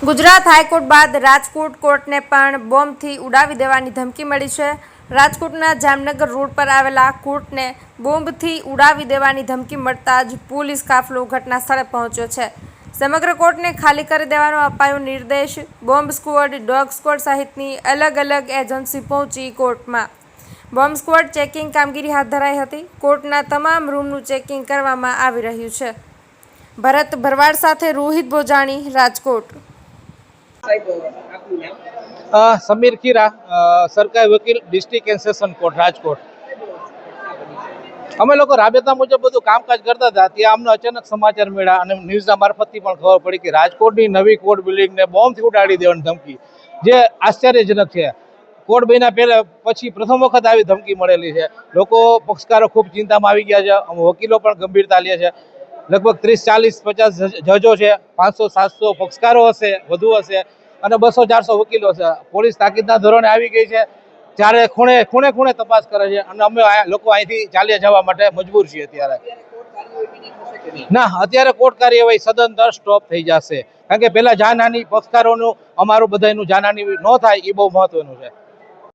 Gujarat high court બાદ રાજકોટ કોર્ટને પણ બોમ્બથી ઉડાવી દેવાની ધમકી મળી છે। રાજકોટના જામનગર રોડ પર આવેલા કોર્ટને બોમ્બથી ઉડાવી દેવાની ધમકી મળતા જ પોલીસ કાફલો ઘટના સ્થળે પહોંચ્યો છે। સમગ્ર કોર્ટને ખાલી કરી દેવાનો અપાયો નિર્દેશ। બોમ્બ સ્ક્વોડ, ડોગ સ્ક્વોડ સહિતની અલગ અલગ એજન્સી પહોંચી કોર્ટમાં। બોમ્બ સ્ક્વોડ ચેકિંગ કામગીરી હાથ ધરાઈ હતી। કોર્ટના તમામ રૂમનું ચેકિંગ કરવામાં આવી રહ્યું છે। ભરત ભરવાડ સાથે રોહિત બોજાણી, રાજકોટ। समीर खीरा, सरकारी वकील, district and session court Rajkot. અમે લોકો રાબેતા મુજબ બધું કામકાજ કરતા હતા ત્યાં અમને અચાનક સમાચાર મળ્યા અને ન્યૂઝના મારફતથી પણ ખબર પડી કે રાજકોટની નવી કોર્ટ બિલ્ડિંગને બોમ્બથી ઉડાડી દેવાની ધમકી, જે આશ્ચર્યજનક છે। કોર્ટ બન્યા પહેલા પછી પ્રથમ વખત આવી ધમકી મળેલી છે। લોકો પક્ષકારો ખૂબ ચિંતામાં આવી ગયા છે। વકીલો પણ ગંભીરતા લે છે। લગભગ 30, 40, 50 જજો છે, 500, 700 પક્ષકારો હશે, વધુ હશે અને 200, 400 વકીલો છે। પોલીસ તાકીદના ધોરણે આવી ગઈ છે, ત્યારે ખૂણે તપાસ કરે છે અને અમે લોકો અહીંથી ચાલ્યા જવા માટે મજબૂર છીએ। અત્યારે ના, અત્યારે કોર્ટ કાર્યવાહી સદંતર સ્ટોપ થઈ જશે, કારણ કે પેલા જાનહાની પક્ષકારોનું અમારું બધાનું જાનહાની ન થાય એ બહુ મહત્વનું છે।